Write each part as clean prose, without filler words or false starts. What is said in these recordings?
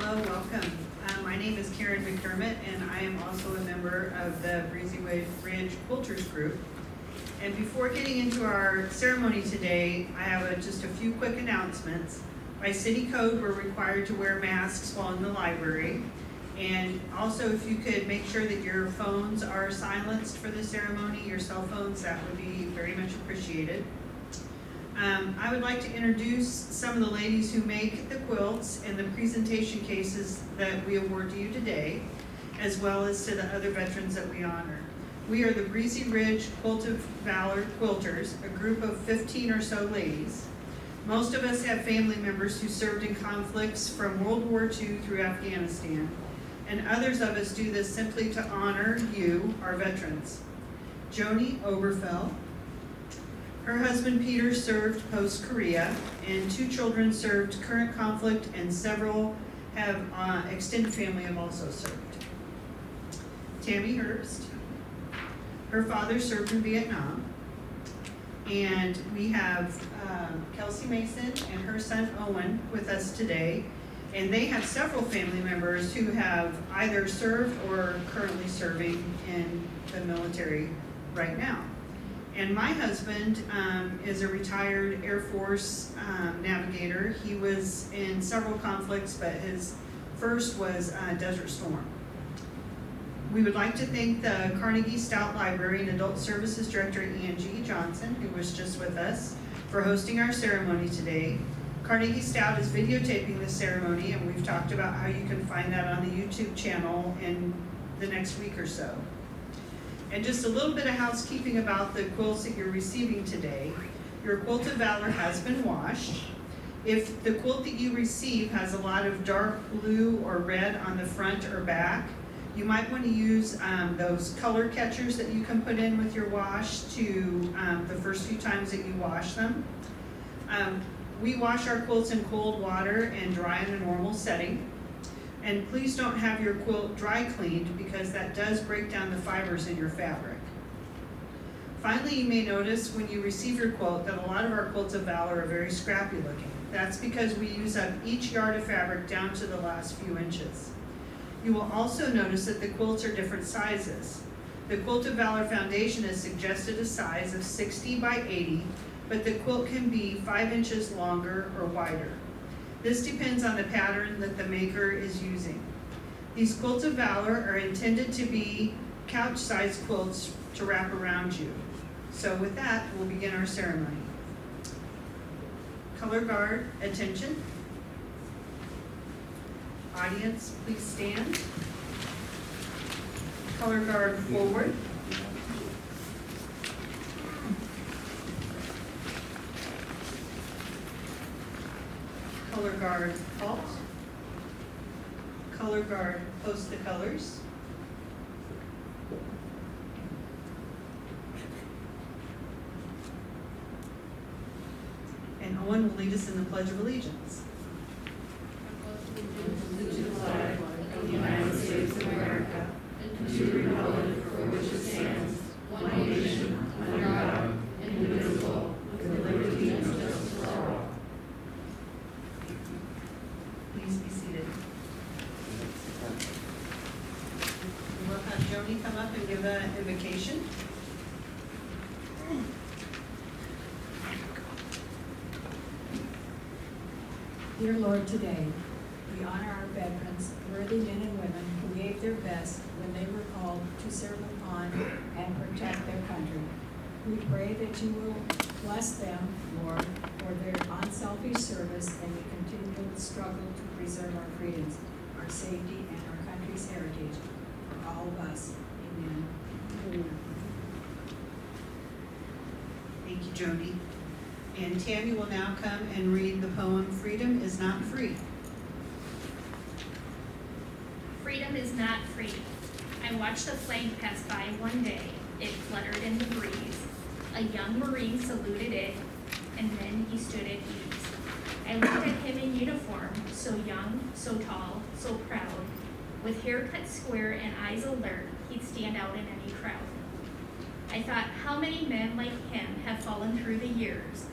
Hello, welcome. My name is Karen McDermott, and I am also a member of the Breezy Ridge Quilters Group. And before getting into our ceremony today, I have just a few quick announcements. By city code, we're required to wear masks while in the library. And also, if you could make sure that your phones are silenced for the ceremony, your cell phones, that would be very much appreciated. I would like to introduce some of the ladies who make the quilts and the presentation cases that we award to you today, as well as to the other veterans that we honor. We are the Breezy Ridge Quilt of Valor Quilters, a group of 15 or so ladies. Most of us have family members who served in conflicts from World War II through Afghanistan, and others of us do this simply to honor you, our veterans. Joni Oberfeld. Her husband Peter served post-Korea, and 2 children served current conflict, and several have extended family have also served. Tammy Herbst. Her father served in Vietnam. And we have Kelsey Mason and her son Owen with us today. And they have several family members who have either served or currently serving in the military right now. And my husband is a retired Air Force navigator. He was in several conflicts, but his first was Desert Storm. We would like to thank the Carnegie-Stout Library and Adult Services Director Angie Johnson, who was just with us, for hosting our ceremony today. Carnegie-Stout is videotaping this ceremony, and we've talked about how you can find that on the YouTube channel in the next week or so. And just a little bit of housekeeping about the quilts that you're receiving today. Your Quilt of Valor has been washed. If the quilt that you receive has a lot of dark blue or red on the front or back, you might want to use those color catchers that you can put in with your wash to the first few times that you wash them. We wash our quilts in cold water and dry in a normal setting. And please don't have your quilt dry cleaned, because that does break down the fibers in your fabric. Finally, you may notice when you receive your quilt that a lot of our Quilts of Valor are very scrappy looking. That's because we use up each yard of fabric down to the last few inches. You will also notice that the quilts are different sizes. The Quilt of Valor Foundation has suggested a size of 60 by 80, but the quilt can be 5 inches longer or wider. This depends on the pattern that the maker is using. These Quilts of Valor are intended to be couch-sized quilts to wrap around you. So with that, we'll begin our ceremony. Color guard, attention. Audience, please stand. Color guard forward. Color guard halt. Color guard post the colors. And Owen will lead us in the Pledge of Allegiance. To the flag of the United States of America, and to the republic for which it stands, one nation, under God, indivisible, with liberty and justice for all. Please be seated. We'll have Joni come up and give an invocation. Dear Lord, today we honor our veterans, worthy men and women who gave their best when they were called to serve upon and protect their country. We pray that you will bless them, Lord, for their unselfish service and the continual struggle to preserve our freedoms, our safety, and our country's heritage for all of us. Amen. Thank you, Joni. And Tammy will now come and read the poem, Freedom is Not Free. Freedom is not free. I watched the flag pass by one day. It fluttered in the breeze. A young Marine saluted it, and then he stood at ease. I looked at him in uniform, so young, so tall, so proud. With hair cut square and eyes alert, he'd stand out in any crowd. I thought, how many men like him have fallen through the years?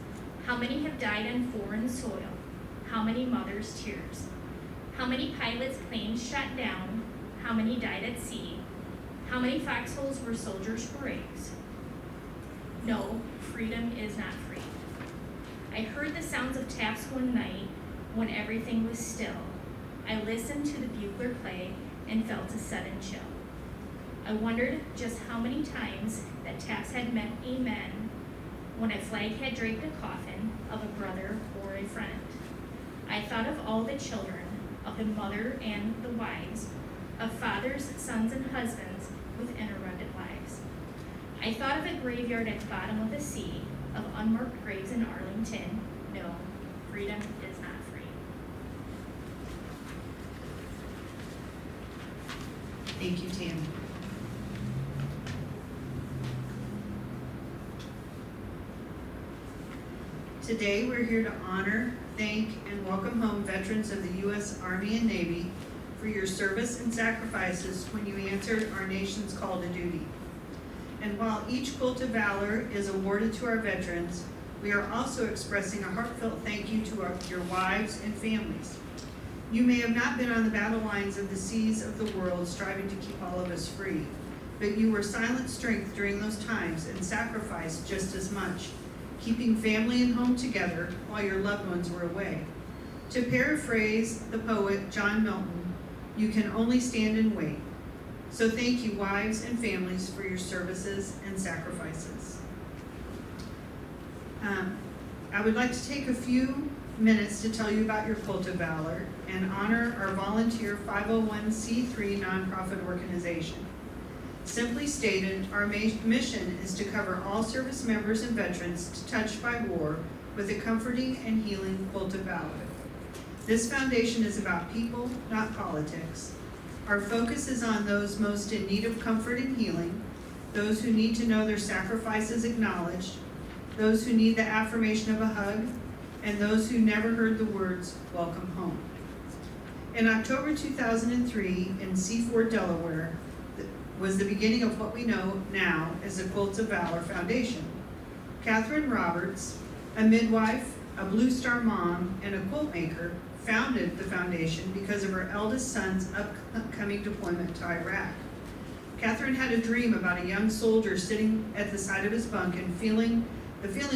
How many have died on foreign soil? How many mothers' tears? How many pilots' planes shot down? How many died at sea? How many foxholes were soldiers' graves? No, freedom is not free. I heard the sounds of taps one night when everything was still. I listened to the bugler play and felt a sudden chill. I wondered just how many times that taps had meant amen when a flag had draped a coffin of a brother or a friend. I thought of all the children, of the mother and the wives, of fathers, sons, and husbands with interrupted lives. I thought of a graveyard at the bottom of the sea, of unmarked graves in Arlington. No, freedom is not free. Thank you, Tammy. Today, we're here to honor, thank, and welcome home veterans of the U.S. Army and Navy for your service and sacrifices when you answered our nation's call to duty. And while each Quilt of Valor is awarded to our veterans, we are also expressing a heartfelt thank you to your wives and families. You may have not been on the battle lines of the seas of the world striving to keep all of us free, but you were silent strength during those times and sacrificed just as much, keeping family and home together while your loved ones were away. To paraphrase the poet John Milton, you can only stand and wait. So thank you, wives and families, for your services and sacrifices. I would like to take a few minutes to tell you about your Quilt of Valor and honor our volunteer 501c3 nonprofit organization. Simply stated, our mission is to cover all service members and veterans touched by war with a comforting and healing Quilt of Valor. This foundation is about people, not politics. Our focus is on those most in need of comfort and healing, those who need to know their sacrifices acknowledged, those who need the affirmation of a hug, and those who never heard the words, "Welcome home." In October 2003, in Seaford, Delaware, was the beginning of what we know now as the Quilts of Valor Foundation. Catherine Roberts, a midwife, a Blue Star mom, and a quilt maker, founded the foundation because of her eldest son's upcoming deployment to Iraq. Catherine had a dream about a young soldier sitting at the side of his bunk and the feeling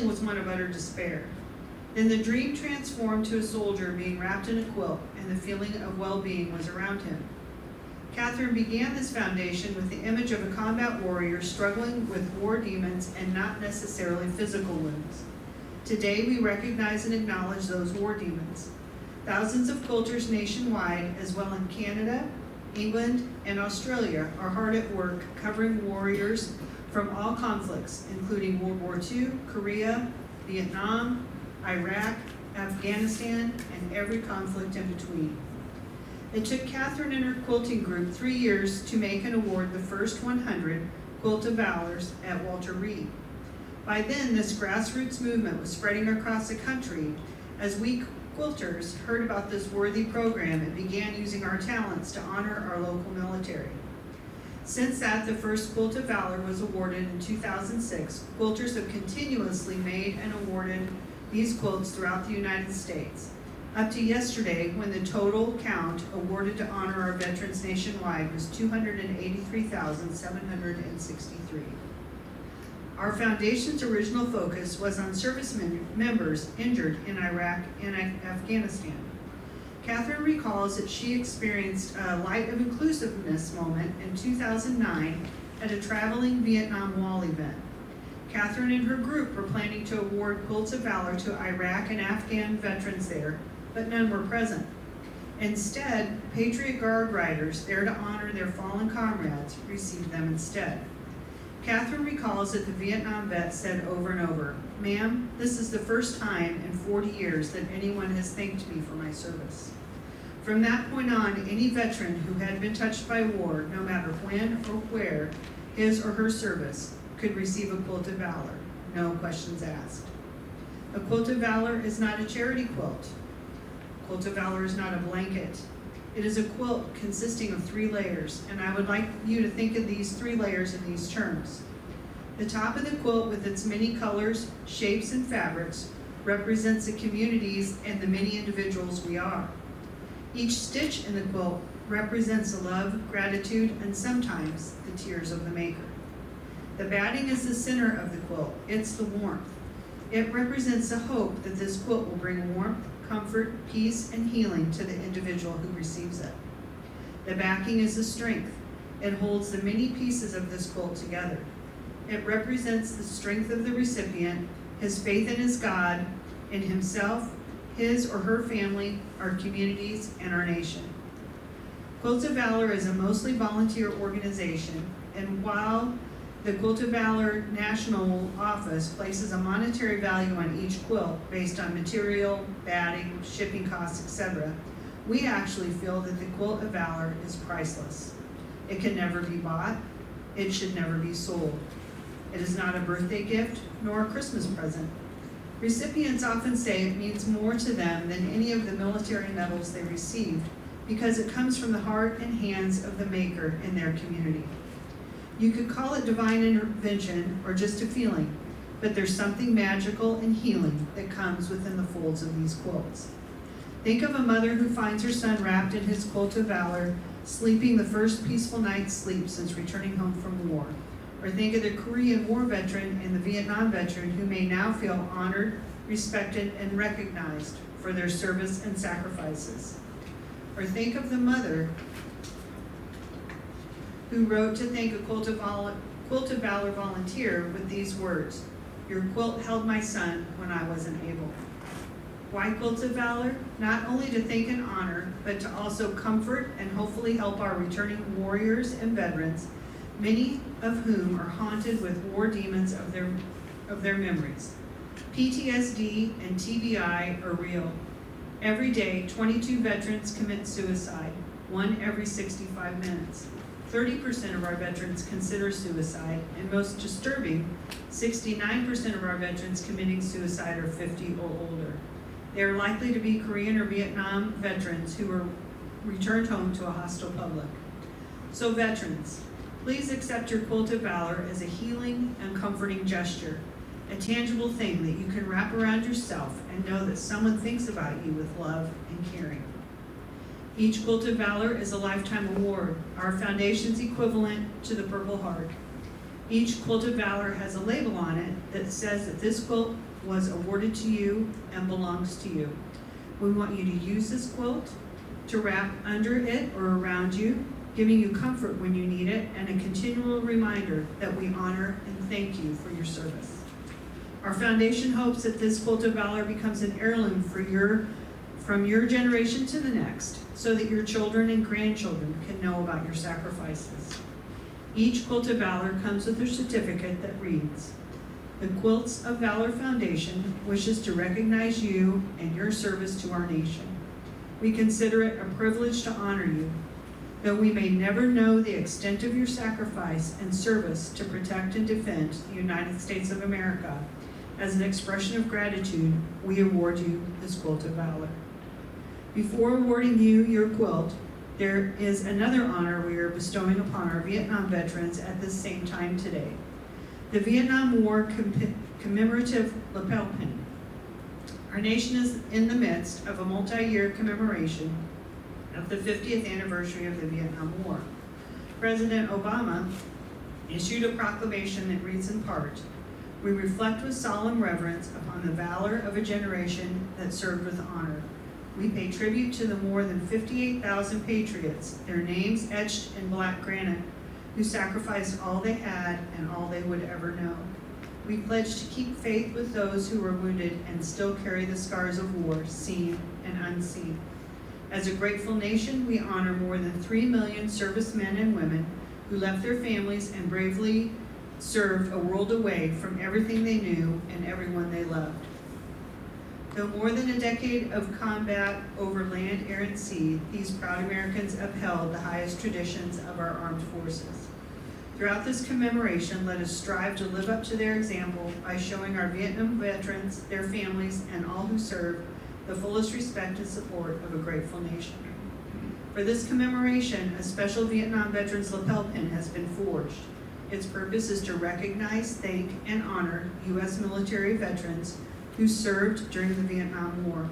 was one of utter despair. Then the dream transformed to a soldier being wrapped in a quilt, and the feeling of well-being was around him. Catherine began this foundation with the image of a combat warrior struggling with war demons and not necessarily physical wounds. Today, we recognize and acknowledge those war demons. Thousands of quilters nationwide, as well in Canada, England, and Australia, are hard at work covering warriors from all conflicts, including World War II, Korea, Vietnam, Iraq, Afghanistan, and every conflict in between. It took Catherine and her quilting group 3 years to make and award the first 100 Quilt of Valors at Walter Reed. By then, this grassroots movement was spreading across the country as we quilters heard about this worthy program and began using our talents to honor our local military. Since that, the first Quilt of Valor was awarded in 2006, quilters have continuously made and awarded these quilts throughout the United States, up to yesterday when the total count awarded to honor our veterans nationwide was 283,763. Our foundation's original focus was on service members injured in Iraq and Afghanistan. Catherine recalls that she experienced a Light of Inclusiveness moment in 2009 at a traveling Vietnam Wall event. Catherine and her group were planning to award Quilts of Valor to Iraq and Afghan veterans there, but none were present. Instead, Patriot Guard riders there to honor their fallen comrades received them instead. Catherine recalls that the Vietnam vet said over and over, "Ma'am, this is the first time in 40 years that anyone has thanked me for my service." From that point on, any veteran who had been touched by war, no matter when or where his or her service, could receive a Quilt of Valor, no questions asked. A Quilt of Valor is not a charity quilt. Quilt of Valor is not a blanket. It is a quilt consisting of 3 layers, and I would like you to think of these 3 layers in these terms. The top of the quilt, with its many colors, shapes, and fabrics, represents the communities and the many individuals we are. Each stitch in the quilt represents the love, gratitude, and sometimes the tears of the maker. The batting is the center of the quilt. It's the warmth. It represents the hope that this quilt will bring warmth, comfort, peace, and healing to the individual who receives it. The backing is the strength. It holds the many pieces of this quilt together. It represents the strength of the recipient, his faith in his God, in himself, his or her family, our communities, and our nation. Quilts of Valor is a mostly volunteer organization, and while the Quilts of Valor National Office places a monetary value on each quilt based on material, batting, shipping costs, etc., we actually feel that the Quilt of Valor is priceless. It can never be bought. It should never be sold. It is not a birthday gift nor a Christmas present. Recipients often say it means more to them than any of the military medals they received because it comes from the heart and hands of the maker in their community. You could call it divine intervention or just a feeling, but there's something magical and healing that comes within the folds of these quilts. Think of a mother who finds her son wrapped in his Quilt of Valor, sleeping the first peaceful night's sleep since returning home from war. Or think of the Korean War veteran and the Vietnam veteran who may now feel honored, respected, and recognized for their service and sacrifices. Or think of the mother who wrote to thank a Quilt of Valor volunteer with these words, "Your quilt held my son when I wasn't able." Why Quilts of Valor? Not only to thank and honor, but to also comfort and hopefully help our returning warriors and veterans, many of whom are haunted with war demons of their memories. PTSD and TBI are real. Every day, 22 veterans commit suicide, one every 65 minutes. 30% of our veterans consider suicide, and most disturbing, 69% of our veterans committing suicide are 50 or older. They are likely to be Korean or Vietnam veterans who were returned home to a hostile public. So veterans, please accept your Quilt of Valor as a healing and comforting gesture, a tangible thing that you can wrap around yourself and know that someone thinks about you with love and caring. Each Quilt of Valor is a lifetime award, our foundation's equivalent to the Purple Heart. Each Quilt of Valor has a label on it that says that this quilt was awarded to you and belongs to you. We want you to use this quilt, to wrap under it or around you, giving you comfort when you need it, and a continual reminder that we honor and thank you for your service. Our foundation hopes that this Quilt of Valor becomes an heirloom from your generation to the next, so that your children and grandchildren can know about your sacrifices. Each Quilt of Valor comes with a certificate that reads, "The Quilts of Valor Foundation wishes to recognize you and your service to our nation. We consider it a privilege to honor you. Though we may never know the extent of your sacrifice and service to protect and defend the United States of America, as an expression of gratitude, we award you this Quilt of Valor." Before awarding you your quilt, there is another honor we are bestowing upon our Vietnam veterans at this same time today. The Vietnam War Commemorative Lapel Pin. Our nation is in the midst of a multi-year commemoration of the 50th anniversary of the Vietnam War. President Obama issued a proclamation that reads in part, "We reflect with solemn reverence upon the valor of a generation that served with honor. We pay tribute to the more than 58,000 patriots, their names etched in black granite, who sacrificed all they had and all they would ever know. We pledge to keep faith with those who were wounded and still carry the scars of war, seen and unseen. As a grateful nation, we honor more than 3 million servicemen and women who left their families and bravely served a world away from everything they knew and everyone they loved. Though more than a decade of combat over land, air, and sea, these proud Americans upheld the highest traditions of our armed forces. Throughout this commemoration, let us strive to live up to their example by showing our Vietnam veterans, their families, and all who served the fullest respect and support of a grateful nation. For this commemoration, a special Vietnam Veterans lapel pin has been forged. Its purpose is to recognize, thank, and honor U.S. military veterans who served during the Vietnam War.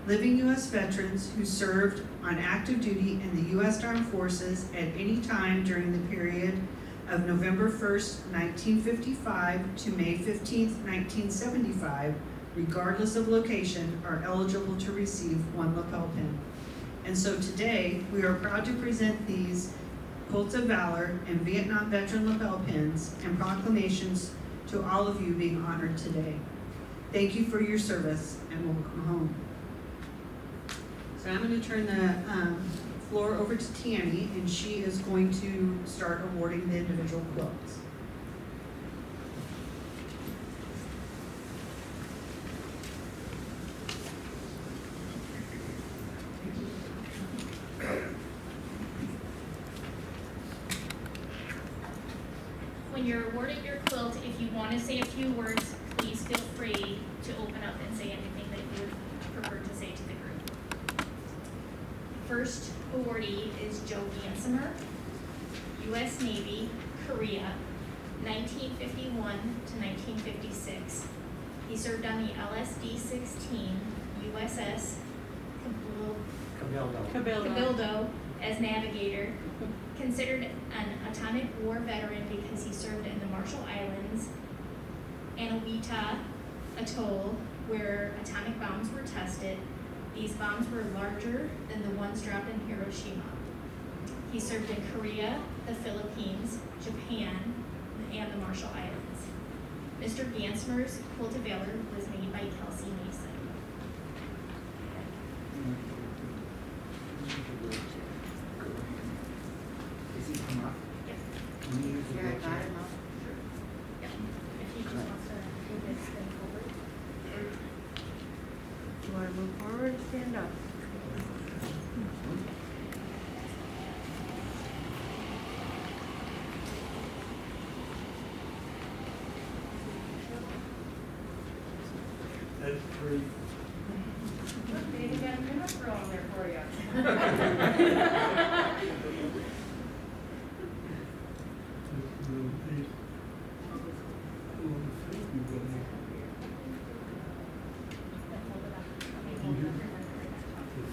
living U.S. veterans who served on active duty in the U.S. Armed Forces at any time during the period of November 1st, 1955 to May 15th, 1975, regardless of location, are eligible to receive one lapel pin. And so today, we are proud to present these Quilts of Valor and Vietnam veteran lapel pins and proclamations to all of you being honored today. Thank you for your service, and welcome home. So I'm going to turn the floor over to Tammy, and she is going to start awarding the individual quilts. When you're awarded your quilt, if you want to say a few words, please feel free to open up and say anything that you would prefer to say to the group. First awardee is Joe Gansimer, U.S. Navy, Korea, 1951 to 1956. He served on the LSD-16 USS Cabildo as navigator, considered an atomic war veteran because he served in the Marshall Islands, Anawita Atoll, where atomic bombs were tested. These bombs were larger than the ones dropped in Hiroshima. He served in Korea, the Philippines, Japan, and the Marshall Islands. Mr. Gansimer's Quilt of Valor was made by Kelsey Mason. Does he come up? Yes. Can you use the Here, I wheelchair? got him up. Yep. If he just wants to move this thing forward. Do you want to move forward or stand up? That's pretty. Look, they even got a minute throw on there for you.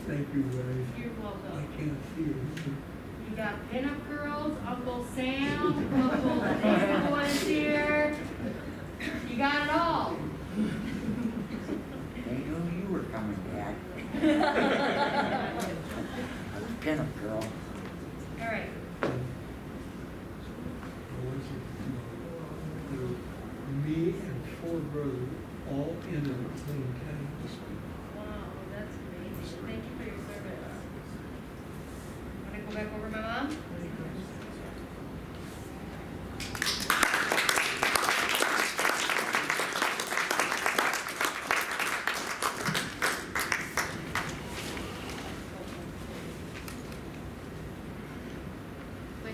Thank you, guys. You're I welcome. can't see it. You got pinup girls, Uncle Sam, Uncle Jason was here. You got it all. They knew you were coming back. A pinup girl. All right. Me and 4 brothers all in at the same time. Wow, that's amazing. Thank you for your service. Want to go back over my mom? Thank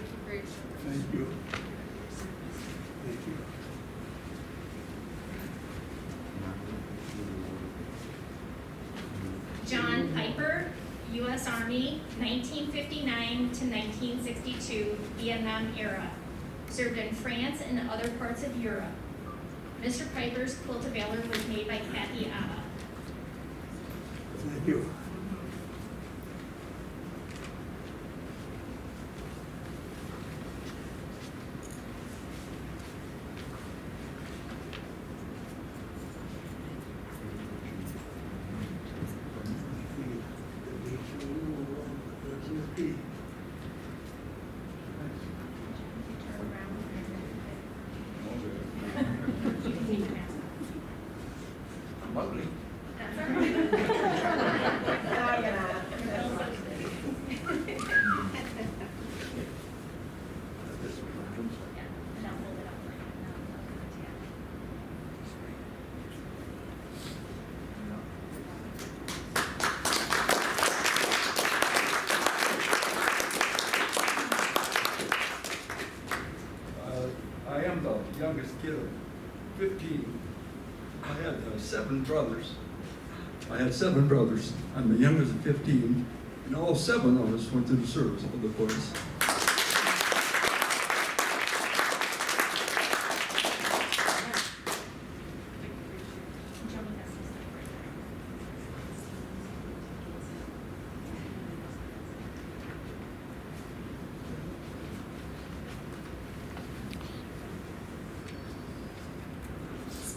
you for your service. Thank you. Thank you. John Piper, U.S. Army, 1959 to 1962, Vietnam era. Served in France and other parts of Europe. Mr. Piper's Quilt of Valor was made by Kathy Abba. Thank you. Turn around. You can take your mask off. I'm ugly. That's all right. Yeah, and I'll hold it up for you. And I'll give it to you. I am the youngest kid of 15. I had 7 brothers. I had 7 brothers. I'm the youngest of 15, and all 7 of us went to the service of the force. Johnny has to stay right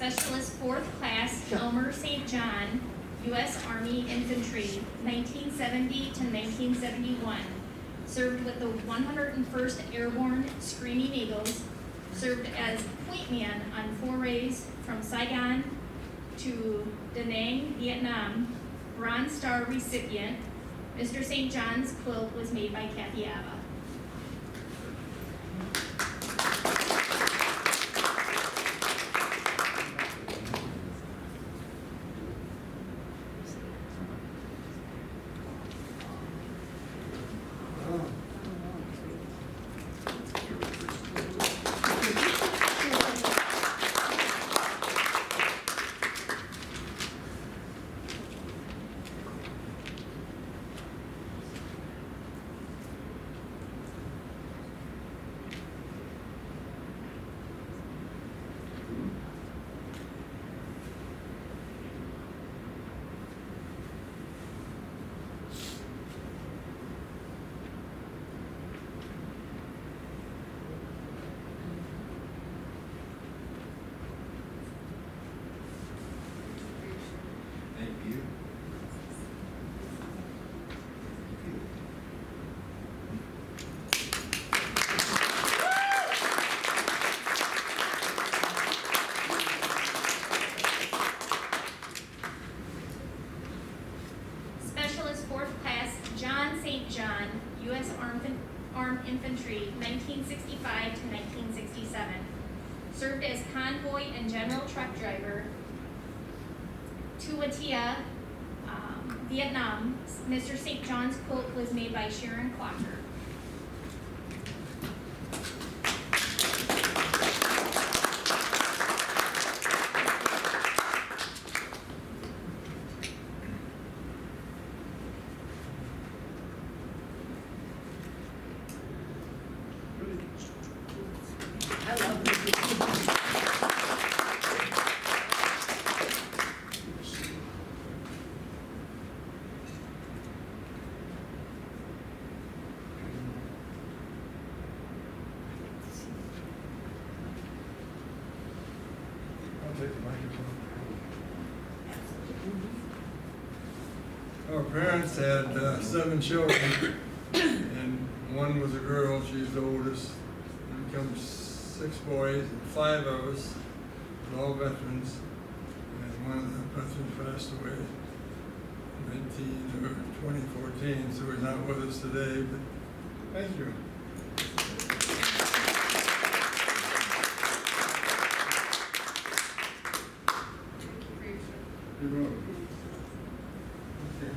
Specialist 4th Class Elmer St. John, U.S. Army Infantry, 1970 to 1971. Served with the 101st Airborne Screaming Eagles. Served as point man on forays from Saigon to Da Nang, Vietnam. Bronze Star recipient. Mr. St. John's quilt was made by Kathy Ava. Thank you. Specialist 4th Class John St. John, U.S. Armed Infantry, 1965 to 1967. Served as convoy and general truck driver. Tuatia, Vietnam. Mr. St. John's quilt was made by Sharon Quacker. I'll take the microphone. Our parents had 7 children, and one was a girl, she's the oldest. Then comes 6 boys, and 5 of us, all veterans. And one of the veterans passed away in 2014, so he's not with us today, but thank you. You're welcome. Okay.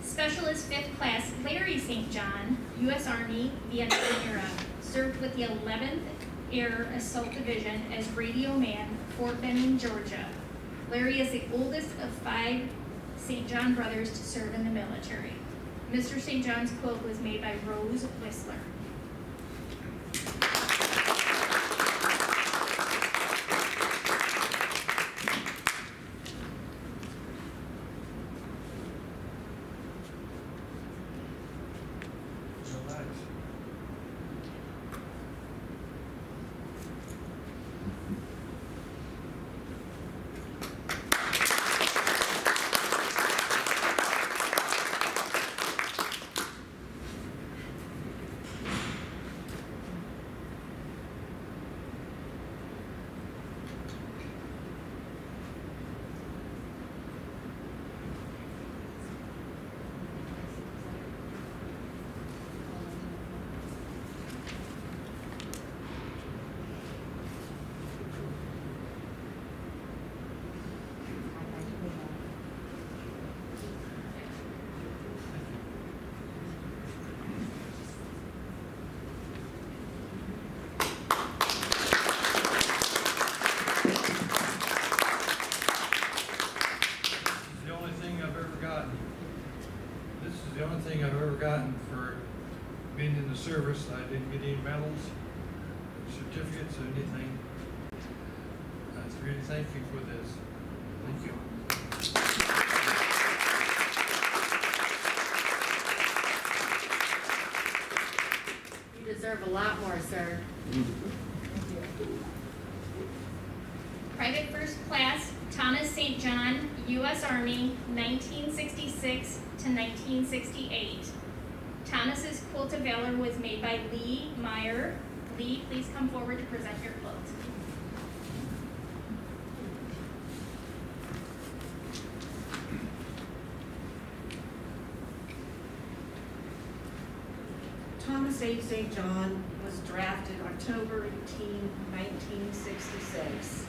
Specialist 5th Class Larry St. John, U.S. Army, Vietnam era. Served with the 11th Air Assault Division as radio man, Fort Benning, Georgia. Larry is the oldest of 5 St. John brothers to serve in the military. Mr. St. John's quilt was made by Rose Whistler. The only thing I've ever gotten for being in the service. I didn't get any medals, certificates, or anything. I really thank you for this. Thank you. serve a lot more, sir. Private First Class Thomas St. John, U.S. Army, 1966 to 1968. Thomas's Quilt of Valor was made by Lee Meyer. Lee, please come forward to present your quilt. Thomas A. St. John was drafted October 18, 1966.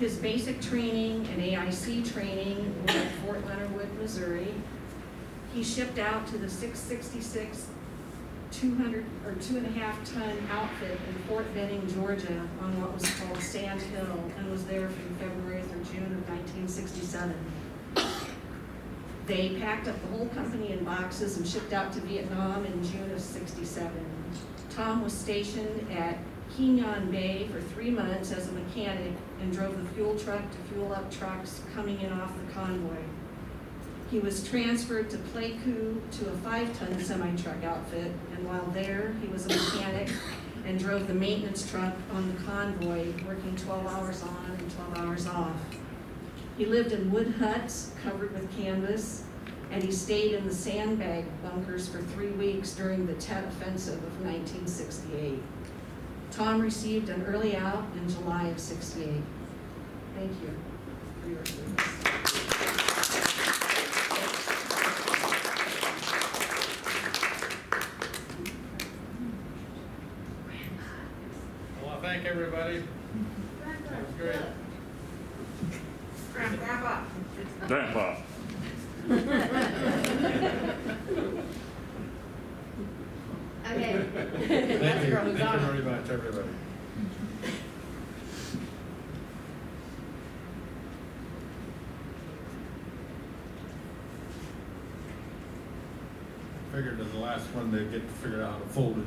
His basic training and AIC training were at Fort Leonard Wood, Missouri. He shipped out to the 666 2.5 ton outfit in Fort Benning, Georgia on what was called Sand Hill and was there from February through June of 1967. They packed up the whole company in boxes and shipped out to Vietnam in June of '67. Tom was stationed at Quinon Bay for 3 months as a mechanic and drove the fuel truck to fuel up trucks coming in off the convoy. He was transferred to Pleiku to a 5-ton semi-truck outfit, and while there, he was a mechanic and drove the maintenance truck on the convoy, working 12 hours on and 12 hours off. He lived in wood huts covered with canvas, and he stayed in the sandbag bunkers for 3 weeks during the Tet Offensive of 1968. Tom received an early out in July of '68. Thank you for your service. I want to thank everybody. That was great. Grandpa. Grandpa. Okay. Thank you. Thank you very much, everybody. Figured in the last one they'd get to figure out how to fold it.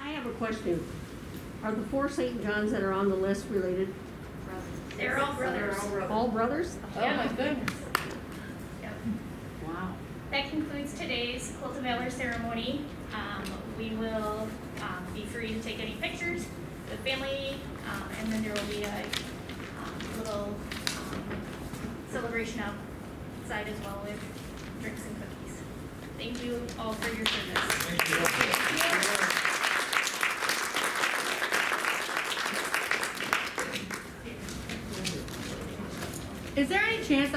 I have a question. Are the 4 St. Johns that are on the list related? They're all brothers. All brothers? Oh, my goodness. Yep. Wow. That concludes today's Quilt of Valor ceremony. We will be free to take any pictures with family, and then there will be a little celebration outside as well with drinks and cookies. Thank you all for your service. Thank you. Is there any chance